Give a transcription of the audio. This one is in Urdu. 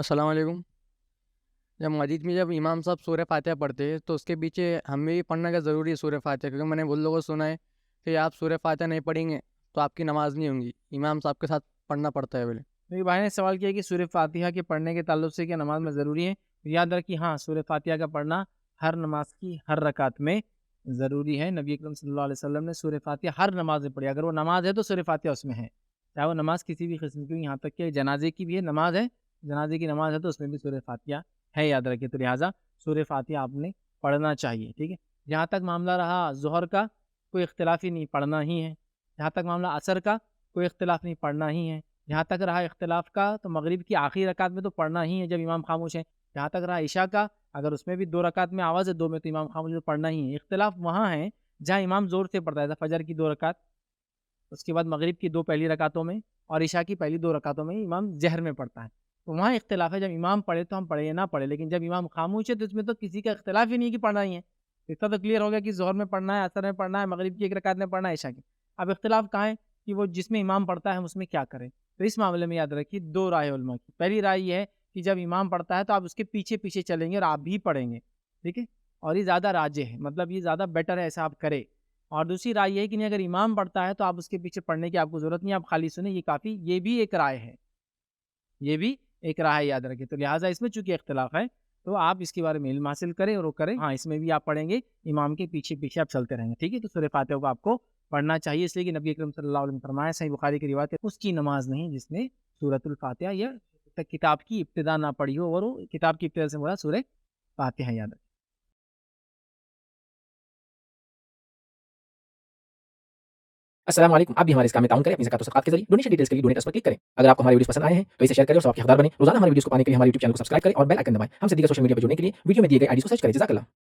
السلام علیکم۔ جب مسجد میں جب امام صاحب سورہ فاتحہ پڑھتے ہیں تو اس کے پیچھے ہمیں بھی پڑھنا کا ضروری ہے سورہ فاتحہ، کیونکہ میں نے بہت لوگوں کو سنا ہے کہ آپ سورہ فاتحہ نہیں پڑھیں گے تو آپ کی نماز نہیں ہوں گی، امام صاحب کے ساتھ پڑھنا پڑتا ہے بولے۔ میرے بھائی نے سوال کیا کہ سورہ فاتحہ کے پڑھنے کے تعلق سے کیا نماز میں ضروری ہے؟ یاد رکھیے ہاں، سورہ فاتحہ کا پڑھنا ہر نماز کی ہر رکعت میں ضروری ہے۔ نبی اکرم صلی اللہ علیہ وسلم نے سورہ فاتحہ ہر نماز میں پڑھی، اگر وہ نماز ہے تو سورہ فاتحہ اس میں ہے، چاہے وہ نماز کسی بھی قسم کی ہو، یہاں تک کہ جنازے کی بھی ہے نماز ہے، جنازے کی نماز ہے تو اس میں بھی سورہ فاتحہ ہے، یاد رکھیے۔ تو لہٰذا سورہ فاتحہ آپ نے پڑھنا چاہیے، ٹھیک ہے۔ جہاں تک معاملہ رہا ظہر کا، کوئی اختلاف ہی نہیں، پڑھنا ہی ہے۔ جہاں تک معاملہ عصر کا، کوئی اختلاف نہیں، پڑھنا ہی ہے۔ جہاں تک رہا اختلاف کا تو مغرب کی آخری رکعت میں تو پڑھنا ہی ہے جب امام خاموش ہے۔ جہاں تک رہا عشاء کا، اگر اس میں بھی 2 رکعت میں آواز ہے، 2 میں تو امام خاموش ہے تو پڑھنا ہی ہے۔ اختلاف وہاں ہے جہاں امام زور سے پڑھتا ہے، جیسے فجر کی 2 رکعت، اس کے بعد مغرب کی 2 پہلی رکعتوں میں اور عشاء کی پہلی 2 رکعتوں میں امام جہر میں پڑھتا ہے، تو وہاں اختلاف ہے۔ جب امام پڑھے تو ہم پڑھے یا نہ پڑھے، لیکن جب امام خاموش ہے تو اس میں تو کسی کا اختلاف ہی نہیں کہ پڑھنا ہی ہے۔ اتنا تو کلیئر ہو گیا کہ ظہر میں پڑھنا ہے، عصر میں پڑھنا ہے، مغرب کی 1 رکعت میں پڑھنا ہے، عشاء کی۔ اب اختلاف کہاں ہے کہ وہ جس میں امام پڑھتا ہے ہم اس میں کیا کریں۔ تو اس معاملے میں یاد رکھیے 2 رائے علماء کی۔ پہلی رائے یہ ہے کہ جب امام پڑھتا ہے تو آپ اس کے پیچھے پیچھے چلیں گے اور آپ بھی پڑھیں گے، ٹھیک ہے، اور یہ زیادہ راجح ہے، مطلب یہ زیادہ بیٹر ہے، ایسا آپ کریں۔ اور دوسری رائے یہ ہے کہ نہیں، اگر امام پڑھتا ہے تو آپ اس کے پیچھے پڑھنے کی آپ کو ضرورت نہیں، آپ خالی سنیں، یہ کافی، یہ بھی ایک رائے ہے، یہ بھی ایک رائے یاد رکھیں۔ تو لہٰذا اس میں چونکہ اختلاف ہے تو آپ اس کے بارے میں علم حاصل کریں اور وہ کریں، ہاں اس میں بھی آپ پڑھیں گے، امام کے پیچھے پیچھے آپ چلتے رہیں گے، ٹھیک ہے۔ تو سورہ فاتحہ کو آپ کو پڑھنا چاہیے، اس لیے کہ نبی اکرم صلی اللہ علیہ وسلم نے فرمایا، صحیح بخاری کی روایت ہے، اس کی نماز نہیں جس نے سورۃ الفاتحہ یا کتاب کی ابتدا نہ پڑھی ہو، اور وہ کتاب کی ابتدا سے مراد سورہ فاتحہ یاد رکھیں۔ السلام علیکم، آپ بھی ہمارے اس کام میں تعاون کریں اپنی زکات و صدقات کے ذریعے ڈونیشن ڈیٹیلز کے لیے ڈونیٹ اس پر کلک کریں۔ اگر آپ کو ہمارے ویڈیوز پسند آئے ہیں تو اسے شیئر کریں اور ثواب کے حقدار بنیں۔ روزانہ ہمارے ویڈیوز کو پانے کے لیے ہمارے یوٹیوب چینل کو سبسکرائب کریں اور بیل آئکن دبائیں۔ ہم سے دیگر سوشل میڈیا پر جڑنے کے لیے ویڈیو میں دیے گئے آئی ڈی کو سرچ کریں۔ جزاک اللہ۔